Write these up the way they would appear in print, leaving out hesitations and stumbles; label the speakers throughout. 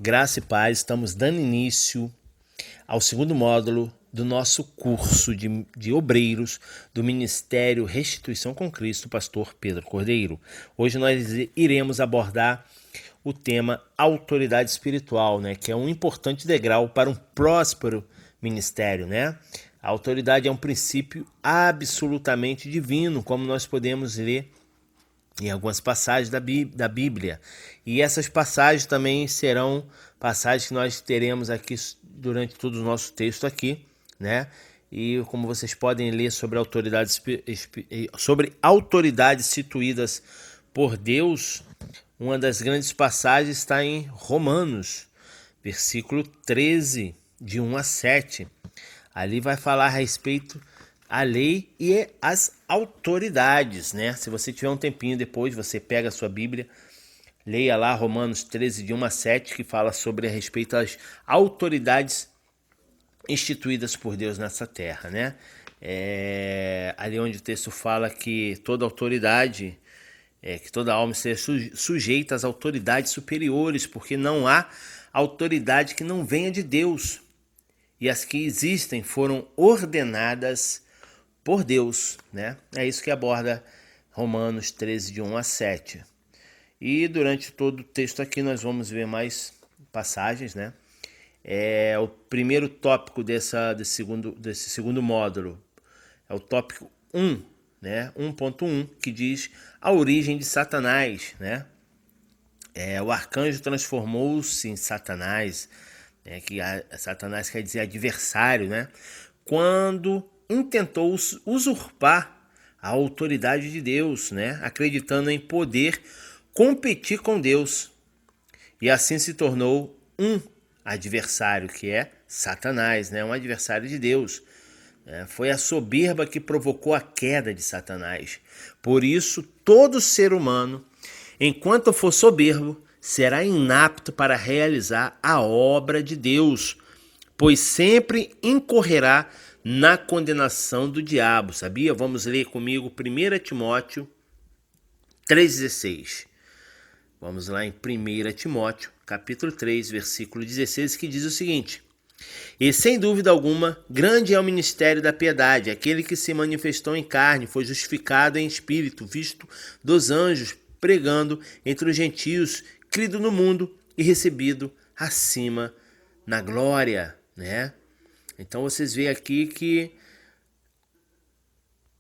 Speaker 1: Graça e paz, estamos dando início ao segundo módulo do nosso curso de obreiros do Ministério Restituição com Cristo, pastor Pedro Cordeiro. Hoje nós iremos abordar o tema autoridade espiritual, que é um importante degrau para um próspero ministério, A autoridade é um princípio absolutamente divino, como nós podemos ler em algumas passagens da Bíblia. E essas passagens também serão passagens que nós teremos aqui durante todo o nosso texto aqui, E como vocês podem ler sobre autoridades instituídas por Deus, uma das grandes passagens está em Romanos, versículo 13, de 1 a 7. Ali vai falar a respeito a lei e as autoridades, Se você tiver um tempinho depois, você pega a sua Bíblia, leia lá Romanos 13, de 1 a 7, que fala sobre a respeito às autoridades instituídas por Deus nessa terra, Ali onde o texto fala que toda autoridade, que toda alma seja sujeita às autoridades superiores, porque não há autoridade que não venha de Deus. E as que existem foram ordenadas por Deus, É isso que aborda Romanos 13, de 1 a 7. E durante todo o texto aqui nós vamos ver mais passagens, O primeiro tópico desse segundo módulo é o tópico 1, 1.1, que diz a origem de Satanás, O arcanjo transformou-se em Satanás, que Satanás quer dizer adversário, quando intentou usurpar a autoridade de Deus, acreditando em poder competir com Deus. E assim se tornou um adversário, que é Satanás, um adversário de Deus. Foi a soberba que provocou a queda de Satanás. Por isso, todo ser humano, enquanto for soberbo, será inapto para realizar a obra de Deus, pois sempre incorrerá na condenação do diabo, sabia? Vamos ler comigo 1 Timóteo 3,16. Vamos lá em 1 Timóteo, capítulo 3, versículo 16, que diz o seguinte: E sem dúvida alguma, grande é o ministério da piedade, aquele que se manifestou em carne, foi justificado em espírito, visto dos anjos, pregando entre os gentios, crido no mundo e recebido acima na glória, Então vocês veem aqui que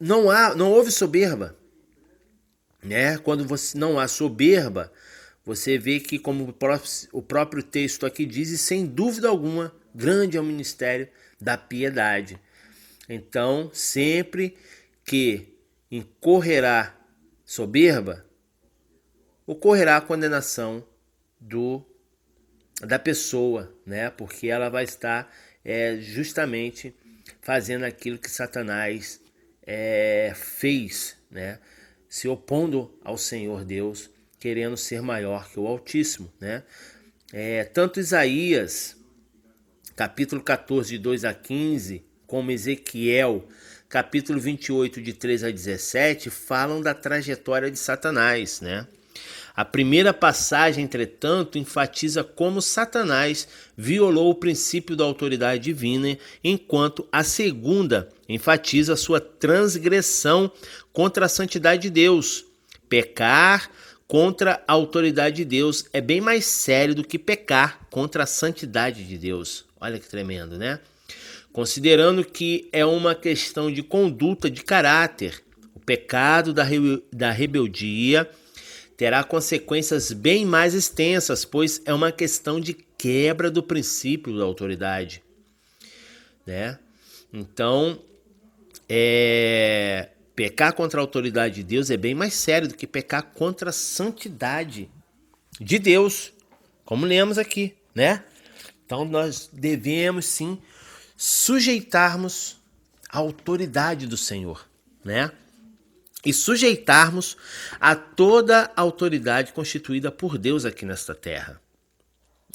Speaker 1: não houve soberba, Quando não há soberba, você vê que, como o próprio texto aqui diz, e sem dúvida alguma, grande é o ministério da piedade. Então, sempre que incorrerá soberba, ocorrerá a condenação da pessoa, Porque ela vai estar justamente fazendo aquilo que Satanás fez, Se opondo ao Senhor Deus, querendo ser maior que o Altíssimo, Tanto Isaías, capítulo 14, de 2 a 15, como Ezequiel, capítulo 28, de 3 a 17, falam da trajetória de Satanás, A primeira passagem, entretanto, enfatiza como Satanás violou o princípio da autoridade divina, enquanto a segunda enfatiza sua transgressão contra a santidade de Deus. Pecar contra a autoridade de Deus é bem mais sério do que pecar contra a santidade de Deus. Olha que tremendo, Considerando que é uma questão de conduta, de caráter, o pecado da rebeldia terá consequências bem mais extensas, pois é uma questão de quebra do princípio da autoridade, Então, pecar contra a autoridade de Deus é bem mais sério do que pecar contra a santidade de Deus, como lemos aqui, Então, nós devemos sim sujeitarmos a autoridade do Senhor, E sujeitarmos a toda a autoridade constituída por Deus aqui nesta terra.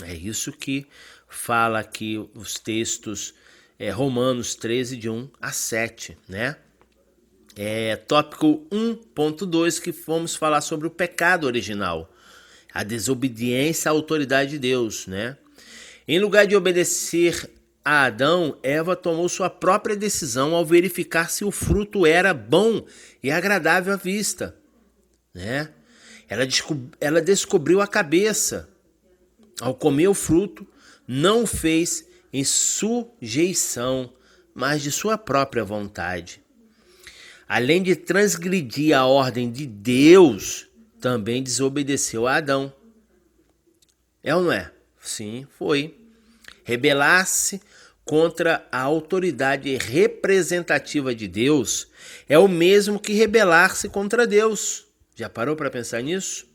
Speaker 1: É isso que fala aqui os textos Romanos 13, de 1 a 7, Tópico 1.2, que vamos falar sobre o pecado original. A desobediência à autoridade de Deus, né? Em lugar de obedecer a Adão, Eva tomou sua própria decisão ao verificar se o fruto era bom e agradável à vista, né? Ela descobriu a cabeça. Ao comer o fruto, não o fez em sujeição, mas de sua própria vontade. Além de transgredir a ordem de Deus, também desobedeceu a Adão. É ou não é? Sim, foi. Rebelar-se contra a autoridade representativa de Deus é o mesmo que rebelar-se contra Deus. Já parou para pensar nisso?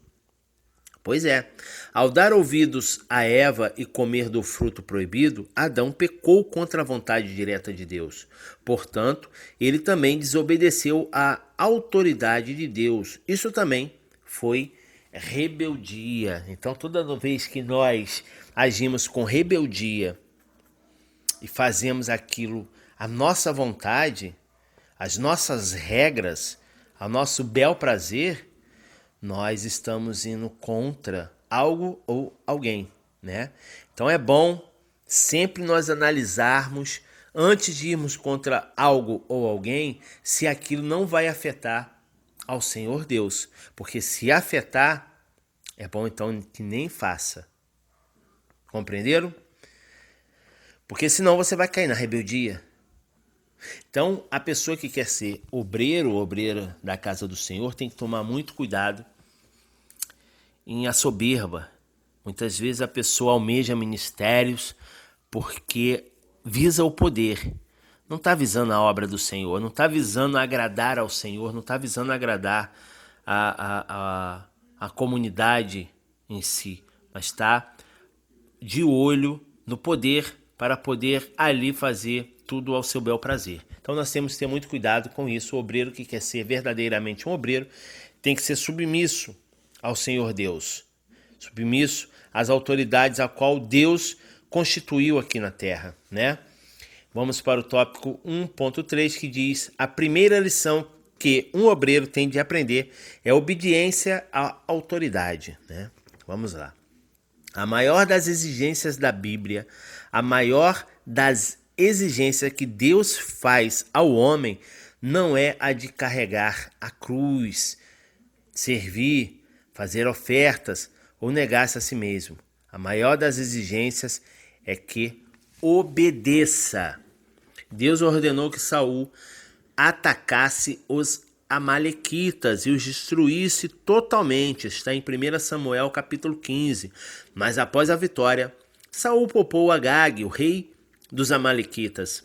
Speaker 1: Pois é. Ao dar ouvidos a Eva e comer do fruto proibido, Adão pecou contra a vontade direta de Deus. Portanto, ele também desobedeceu à autoridade de Deus. Isso também foi rebeldia. Então, toda vez que nós agimos com rebeldia e fazemos aquilo à nossa vontade, as nossas regras, ao nosso bel prazer, nós estamos indo contra algo ou alguém, né? Então é bom sempre nós analisarmos, antes de irmos contra algo ou alguém, se aquilo não vai afetar ao Senhor Deus. Porque se afetar, é bom então que nem faça. Compreenderam? Porque senão você vai cair na rebeldia. Então, a pessoa que quer ser obreiro ou obreira da casa do Senhor tem que tomar muito cuidado em a soberba. Muitas vezes a pessoa almeja ministérios porque visa o poder. Não está visando a obra do Senhor, não está visando agradar ao Senhor, não está visando agradar a comunidade em si, mas está de olho no poder para poder ali fazer tudo ao seu bel prazer. Então nós temos que ter muito cuidado com isso. O obreiro que quer ser verdadeiramente um obreiro tem que ser submisso ao Senhor Deus, submisso às autoridades a qual Deus constituiu aqui na terra, né? Vamos para o tópico 1.3, que diz: a primeira lição que um obreiro tem de aprender é a obediência à autoridade, né? Vamos lá. A maior das exigências da Bíblia, a maior das exigências que Deus faz ao homem não é a de carregar a cruz, servir, fazer ofertas ou negar-se a si mesmo. A maior das exigências é que obedeça. Deus ordenou que Saul atacasse os amalequitas e os destruísse totalmente. Está em 1 Samuel capítulo 15. Mas após a vitória, Saul poupou Agag, o rei dos amalequitas,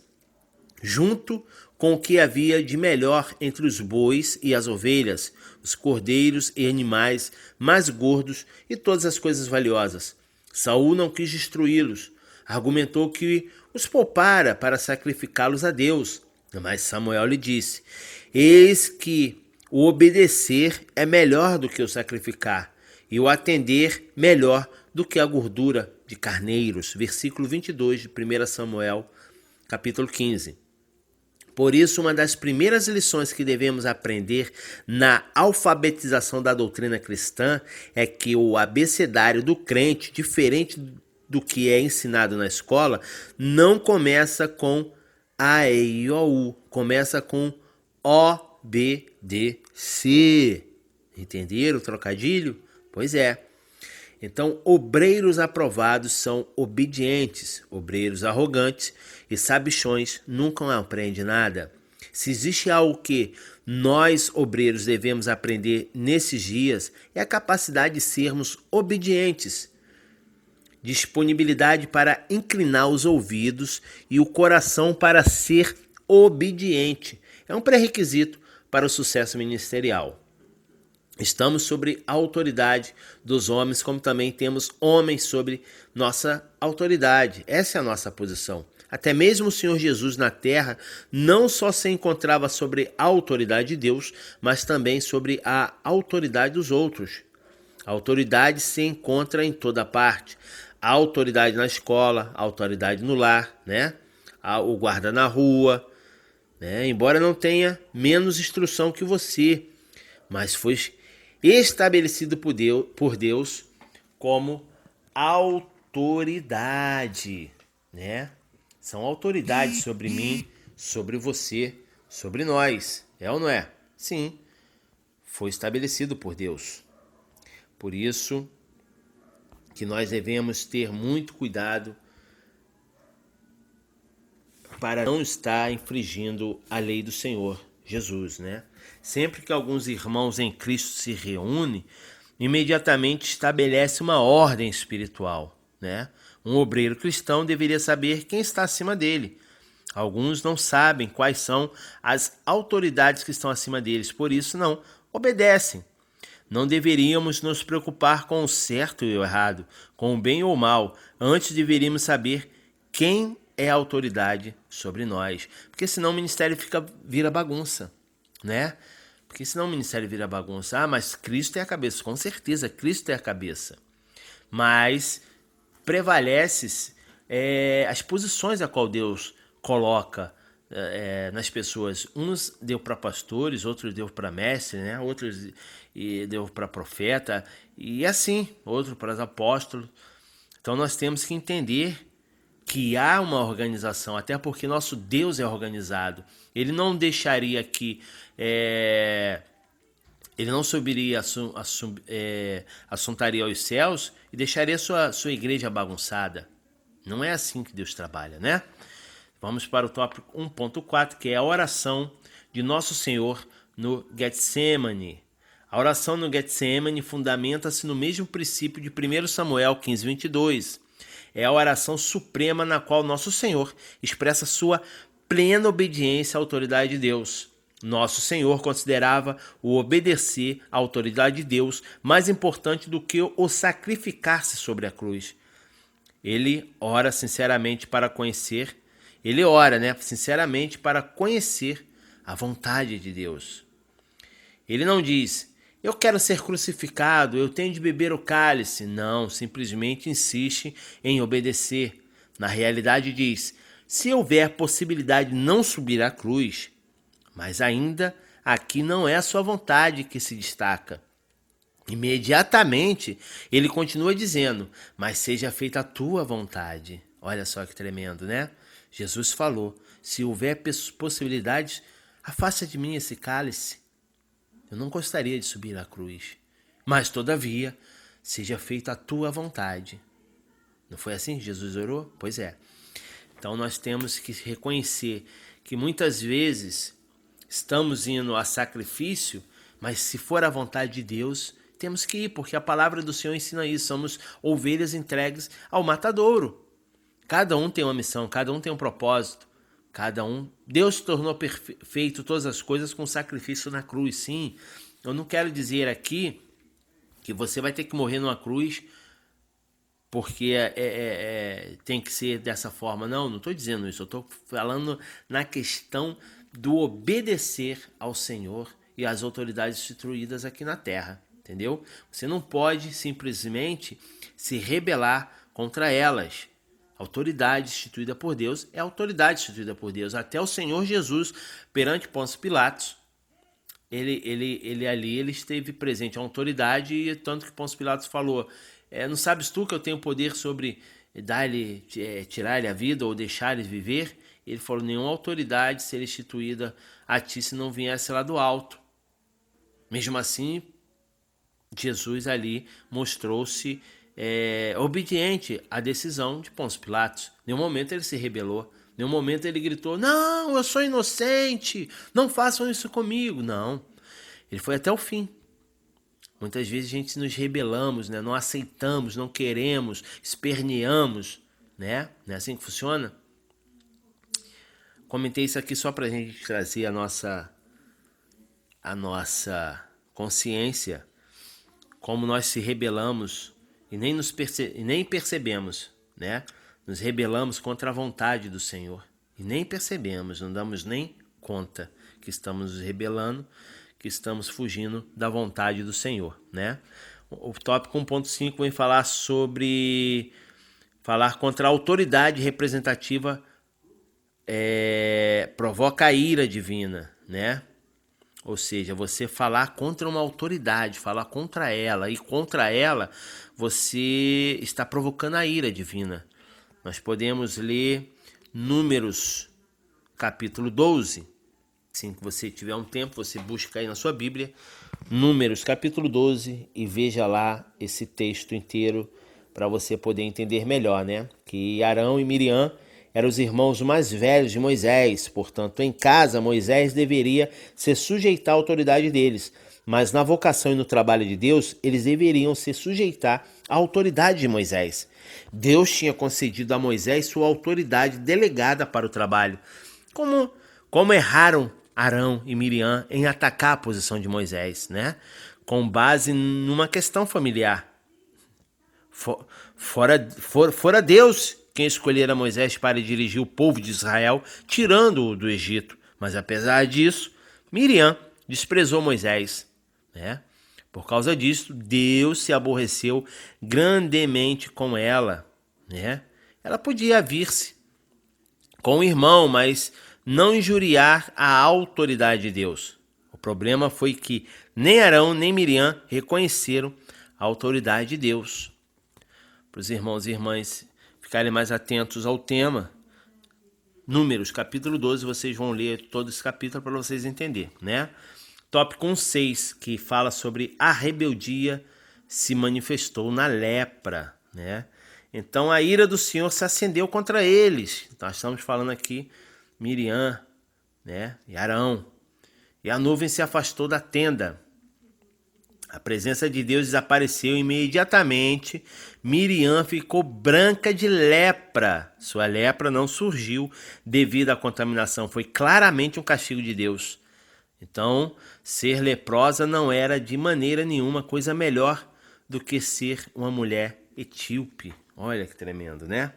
Speaker 1: junto com o que havia de melhor entre os bois e as ovelhas, os cordeiros e animais mais gordos e todas as coisas valiosas. Saul não quis destruí-los, argumentou que os poupara para sacrificá-los a Deus. Mas Samuel lhe disse: eis que o obedecer é melhor do que o sacrificar, e o atender melhor do que a gordura de carneiros. Versículo 22 de 1 Samuel, capítulo 15. Por isso, uma das primeiras lições que devemos aprender na alfabetização da doutrina cristã é que o abecedário do crente, diferente do que é ensinado na escola, não começa com A, E, I, O, U, começa com O, B, D, C. Entenderam o trocadilho? Pois é. Então, obreiros aprovados são obedientes, obreiros arrogantes e sabichões nunca aprendem nada. Se existe algo que nós, obreiros, devemos aprender nesses dias, é a capacidade de sermos obedientes, disponibilidade para inclinar os ouvidos e o coração para ser obediente. É um pré-requisito para o sucesso ministerial. Estamos sobre a autoridade dos homens, como também temos homens sobre nossa autoridade. Essa é a nossa posição. Até mesmo o Senhor Jesus na terra não só se encontrava sobre a autoridade de Deus, mas também sobre a autoridade dos outros. A autoridade se encontra em toda parte. A autoridade na escola, a autoridade no lar, né? O guarda na rua, né? Embora não tenha menos instrução que você, mas foi estabelecido por Deus como autoridade, né? São autoridades sobre mim, sobre você, sobre nós. É ou não é? Sim, foi estabelecido por Deus. Por isso que nós devemos ter muito cuidado para não estar infringindo a lei do Senhor Jesus, né? Sempre que alguns irmãos em Cristo se reúnem, imediatamente estabelece uma ordem espiritual, né? Um obreiro cristão deveria saber quem está acima dele. Alguns não sabem quais são as autoridades que estão acima deles, por isso não obedecem. Não deveríamos nos preocupar com o certo e o errado, com o bem ou o mal. Antes deveríamos saber quem é a autoridade sobre nós. Porque senão o ministério vira bagunça, né? Porque senão o ministério vira bagunça. Ah, mas Cristo é a cabeça. Com certeza, Cristo é a cabeça. Mas prevalece as posições a qual Deus coloca nas pessoas. Uns deu para pastores, outros deu para mestre, né? Outros deu para profeta, e assim, outro para os apóstolos. Então nós temos que entender que há uma organização, até porque nosso Deus é organizado. Ele não deixaria que ele não subiria, assuntaria aos céus e deixaria sua igreja bagunçada. Não é assim que Deus trabalha, né? Vamos para o tópico 1.4, que é a oração de Nosso Senhor no Getsemane. A oração no Getsemane fundamenta-se no mesmo princípio de 1 Samuel 15:22. É a oração suprema na qual Nosso Senhor expressa sua plena obediência à autoridade de Deus. Nosso Senhor considerava o obedecer à autoridade de Deus mais importante do que o sacrificar-se sobre a cruz. Ele ora sinceramente para conhecer, sinceramente para conhecer a vontade de Deus. Ele não diz, eu quero ser crucificado, eu tenho de beber o cálice. Não, simplesmente insiste em obedecer. Na realidade diz, se houver possibilidade de não subir à cruz, mas ainda aqui não é a sua vontade que se destaca. Imediatamente ele continua dizendo, mas seja feita a tua vontade. Olha só que tremendo, né? Jesus falou, se houver possibilidades, afasta de mim esse cálice. Eu não gostaria de subir à cruz, mas todavia, seja feita a tua vontade. Não foi assim que Jesus orou? Pois é. Então nós temos que reconhecer que muitas vezes estamos indo a sacrifício, mas se for a vontade de Deus, temos que ir, porque a palavra do Senhor ensina isso. Somos ovelhas entregues ao matadouro. Cada um tem uma missão, cada um tem um propósito. Cada um. Deus tornou perfeito todas as coisas com sacrifício na cruz, sim. Eu não quero dizer aqui que você vai ter que morrer numa cruz porque tem que ser dessa forma. Não estou dizendo isso. Eu estou falando na questão do obedecer ao Senhor e às autoridades instituídas aqui na terra, entendeu? Você não pode simplesmente se rebelar contra elas. Autoridade instituída por Deus é autoridade instituída por Deus. Até o Senhor Jesus, perante Pôncio Pilatos, ele esteve presente, a autoridade, e tanto que Pôncio Pilatos falou, não sabes tu que eu tenho poder sobre tirar-lhe a vida ou deixar-lhe viver? Ele falou, nenhuma autoridade seria instituída a ti se não viesse lá do alto. Mesmo assim, Jesus ali mostrou-se obediente à decisão de Pôncio Pilatos. Em nenhum momento ele se rebelou. Em nenhum momento ele gritou, não, eu sou inocente, não façam isso comigo. Não, ele foi até o fim. Muitas vezes a gente nos rebelamos, né? Não aceitamos, não queremos, esperneamos, né? Não é assim que funciona? Comentei isso aqui só para a gente trazer a nossa consciência, como nós se rebelamos e nem percebemos, né? Nos rebelamos contra a vontade do Senhor e nem percebemos, não damos nem conta que estamos nos rebelando, que estamos fugindo da vontade do Senhor, né? O tópico 1.5 vem falar contra a autoridade representativa provoca a ira divina, né? Ou seja, você falar contra uma autoridade, falar contra ela, e contra ela você está provocando a ira divina. Nós podemos ler Números, capítulo 12. Assim que você tiver um tempo, você busca aí na sua Bíblia, Números, capítulo 12, e veja lá esse texto inteiro para você poder entender melhor, né? Que Arão e Miriam eram os irmãos mais velhos de Moisés, portanto, em casa, Moisés deveria se sujeitar à autoridade deles, mas na vocação e no trabalho de Deus, eles deveriam se sujeitar à autoridade de Moisés. Deus tinha concedido a Moisés sua autoridade delegada para o trabalho. Como erraram Arão e Miriam em atacar a posição de Moisés, né? Com base numa questão familiar. Fora Deus quem escolhera Moisés para dirigir o povo de Israel, tirando-o do Egito. Mas apesar disso, Miriam desprezou Moisés, né? Por causa disso, Deus se aborreceu grandemente com ela, né? Ela podia vir-se com o irmão, mas não injuriar a autoridade de Deus. O problema foi que nem Arão nem Miriam reconheceram a autoridade de Deus. Para os irmãos e irmãs ficarem mais atentos ao tema, Números, capítulo 12, vocês vão ler todo esse capítulo para vocês entenderem, né? Tópico 1,6, que fala sobre a rebeldia se manifestou na lepra, né? Então a ira do Senhor se acendeu contra eles. Nós estamos falando aqui Miriam, né? E Arão. E a nuvem se afastou da tenda. A presença de Deus desapareceu imediatamente. Miriam ficou branca de lepra. Sua lepra não surgiu devido à contaminação. Foi claramente um castigo de Deus. Então, ser leprosa não era de maneira nenhuma coisa melhor do que ser uma mulher etíope. Olha que tremendo, né?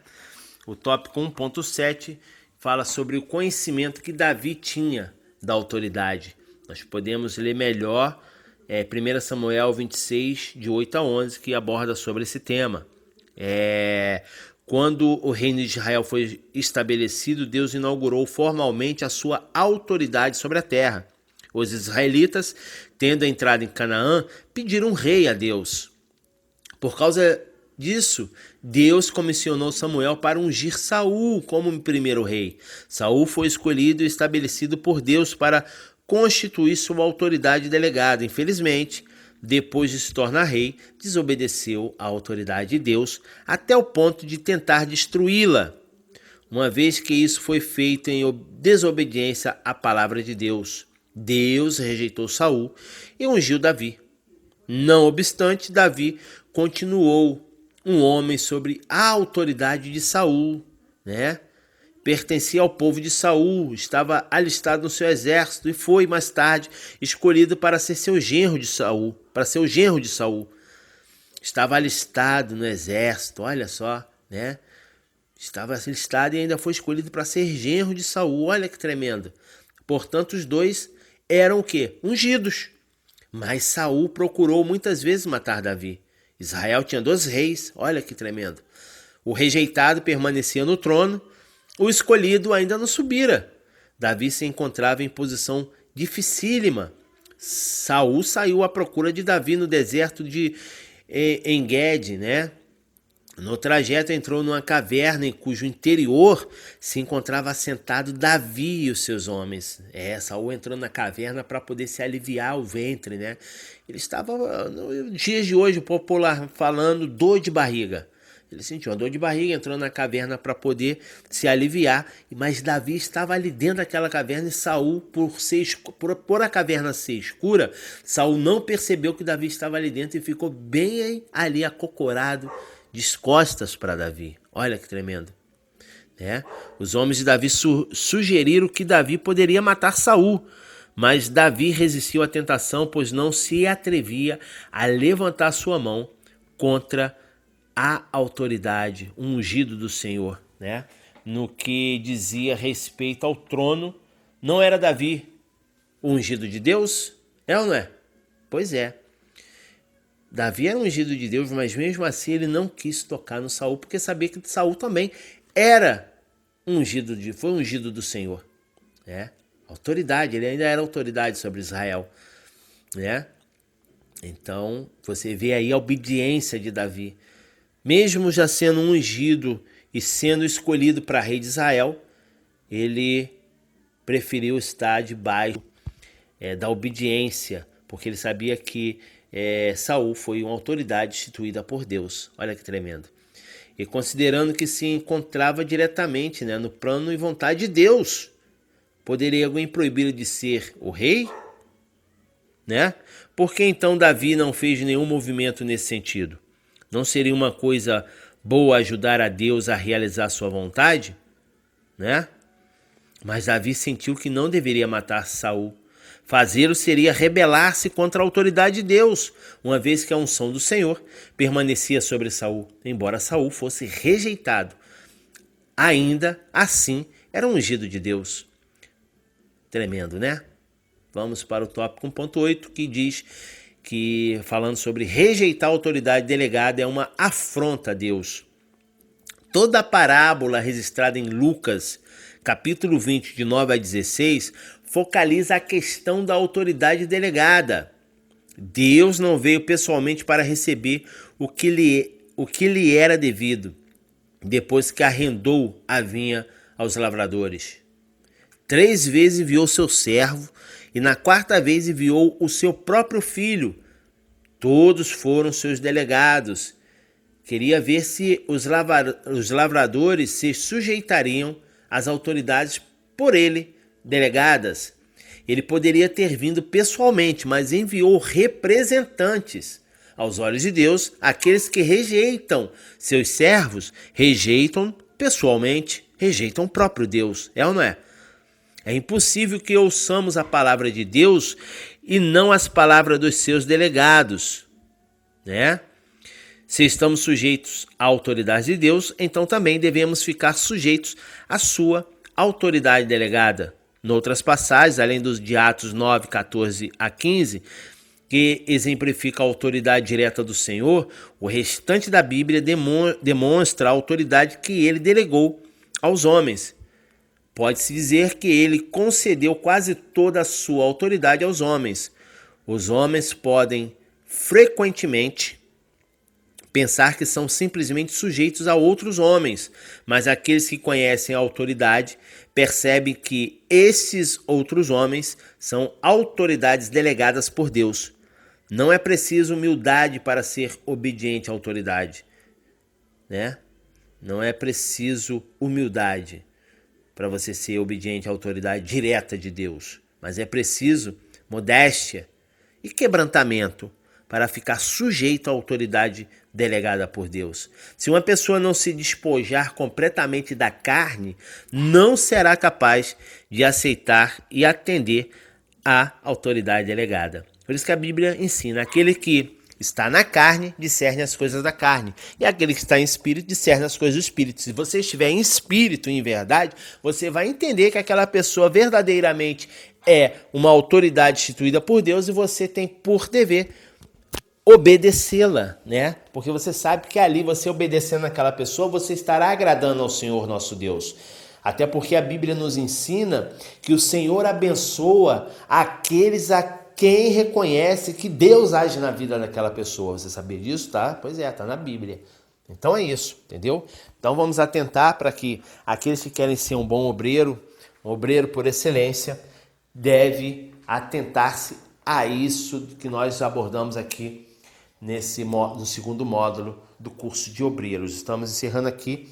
Speaker 1: O tópico 1.7 fala sobre o conhecimento que Davi tinha da autoridade. Nós podemos ler melhor 1 Samuel 26, de 8 a 11, que aborda sobre esse tema. Quando o reino de Israel foi estabelecido, Deus inaugurou formalmente a sua autoridade sobre a terra. Os israelitas, tendo entrado em Canaã, pediram um rei a Deus. Por causa disso, Deus comissionou Samuel para ungir Saul como primeiro rei. Saul foi escolhido e estabelecido por Deus para constituir sua autoridade delegada. Infelizmente, depois de se tornar rei, desobedeceu à autoridade de Deus até o ponto de tentar destruí-la, uma vez que isso foi feito em desobediência à palavra de Deus. Deus rejeitou Saul e ungiu Davi. Não obstante, Davi continuou um homem sobre a autoridade de Saul, né? Pertencia ao povo de Saul, estava alistado no seu exército e foi mais tarde escolhido para ser seu genro de Saul, Estava alistado no exército, olha só, né? Estava alistado e ainda foi escolhido para ser genro de Saul, olha que tremendo. Portanto, os dois eram o quê? Ungidos. Mas Saul procurou muitas vezes matar Davi. Israel tinha 2 reis, olha que tremendo. O rejeitado permanecia no trono, o escolhido ainda não subira. Davi se encontrava em posição dificílima. Saul saiu à procura de Davi no deserto de En-Gedi, né? No trajeto entrou numa caverna em cujo interior se encontrava assentado Davi e os seus homens. Saul entrou na caverna para poder se aliviar o ventre, né? Ele estava, nos dias de hoje, popular falando, dor de barriga. Ele sentiu uma dor de barriga, entrou na caverna para poder se aliviar, mas Davi estava ali dentro daquela caverna e Saul, por a caverna ser escura, Saul não percebeu que Davi estava ali dentro e ficou bem ali acocorado, de costas para Davi. Olha que tremendo. Os homens de Davi sugeriram que Davi poderia matar Saul, mas Davi resistiu à tentação, pois não se atrevia a levantar sua mão contra a autoridade, o ungido do Senhor, né? No que dizia respeito ao trono, não era Davi o ungido de Deus? É ou não é? Pois é. Davi era ungido de Deus, mas mesmo assim ele não quis tocar no Saul, porque sabia que Saul também era foi ungido do Senhor. Autoridade, ele ainda era autoridade sobre Israel, né? Então, você vê aí a obediência de Davi. Mesmo já sendo ungido e sendo escolhido para rei de Israel, ele preferiu estar debaixo da obediência, porque ele sabia que Saul foi uma autoridade instituída por Deus. Olha que tremendo. E considerando que se encontrava diretamente, né, no plano e vontade de Deus, poderia alguém proibi-lo de ser o rei? Né? Por que então Davi não fez nenhum movimento nesse sentido? Não seria uma coisa boa ajudar a Deus a realizar sua vontade? Né? Mas Davi sentiu que não deveria matar Saul. Fazê-lo seria rebelar-se contra a autoridade de Deus, uma vez que a unção do Senhor permanecia sobre Saul, embora Saul fosse rejeitado. Ainda assim, era ungido de Deus. Tremendo, né? Vamos para o tópico 1.8, que diz que, falando sobre rejeitar a autoridade delegada, é uma afronta a Deus. Toda a parábola registrada em Lucas, capítulo 20, de 9 a 16, focaliza a questão da autoridade delegada. Deus não veio pessoalmente para receber o que lhe era devido, depois que arrendou a vinha aos lavradores. 3 vezes enviou seu servo, e na 4ª vez enviou o seu próprio filho. Todos foram seus delegados. Queria ver se os lavradores se sujeitariam às autoridades por ele delegadas. Ele poderia ter vindo pessoalmente, mas enviou representantes. Aos olhos de Deus, aqueles que rejeitam seus servos, rejeitam pessoalmente, rejeitam o próprio Deus. É ou não é? É impossível que ouçamos a palavra de Deus e não as palavras dos seus delegados, né? Se estamos sujeitos à autoridade de Deus, então também devemos ficar sujeitos à sua autoridade delegada. Noutras passagens, além dos de Atos 9, 14 a 15, que exemplifica a autoridade direta do Senhor, o restante da Bíblia demonstra a autoridade que ele delegou aos homens. Pode-se dizer que ele concedeu quase toda a sua autoridade aos homens. Os homens podem frequentemente pensar que são simplesmente sujeitos a outros homens, mas aqueles que conhecem a autoridade percebem que esses outros homens são autoridades delegadas por Deus. Não é preciso humildade para ser obediente à autoridade, né? Não é preciso humildade para você ser obediente à autoridade direta de Deus, mas é preciso modéstia e quebrantamento para ficar sujeito à autoridade delegada por Deus. Se uma pessoa não se despojar completamente da carne, não será capaz de aceitar e atender à autoridade delegada. Por isso que a Bíblia ensina: aquele que está na carne discerne as coisas da carne, e aquele que está em espírito discerne as coisas do espírito. Se você estiver em espírito e em verdade, você vai entender que aquela pessoa verdadeiramente é uma autoridade instituída por Deus e você tem por dever obedecê-la, né? Porque você sabe que ali, você obedecendo aquela pessoa, você estará agradando ao Senhor nosso Deus. Até porque a Bíblia nos ensina que o Senhor abençoa aqueles a quem reconhece que Deus age na vida daquela pessoa. Você sabia disso, tá? Pois é, tá na Bíblia. Então é isso, entendeu? Então vamos atentar para que aqueles que querem ser um bom obreiro, um obreiro por excelência, deve atentar-se a isso que nós abordamos aqui no segundo módulo do curso de obreiros. Estamos encerrando aqui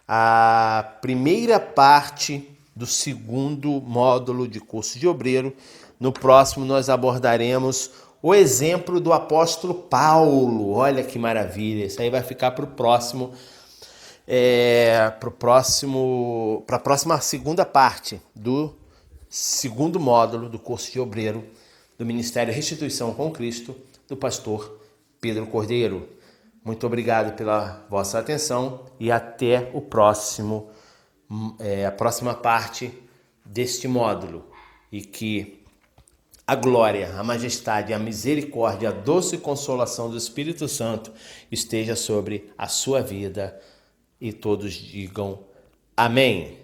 Speaker 1: a primeira parte do segundo módulo de curso de obreiro. No próximo nós abordaremos o exemplo do apóstolo Paulo. Olha que maravilha, isso aí vai ficar para a próxima segunda parte do segundo módulo do curso de obreiro do Ministério Restituição com Cristo, do pastor Pedro Cordeiro. Muito obrigado pela vossa atenção e até a próxima parte deste módulo. E que a glória, a majestade, a misericórdia, a doce consolação do Espírito Santo esteja sobre a sua vida e todos digam amém.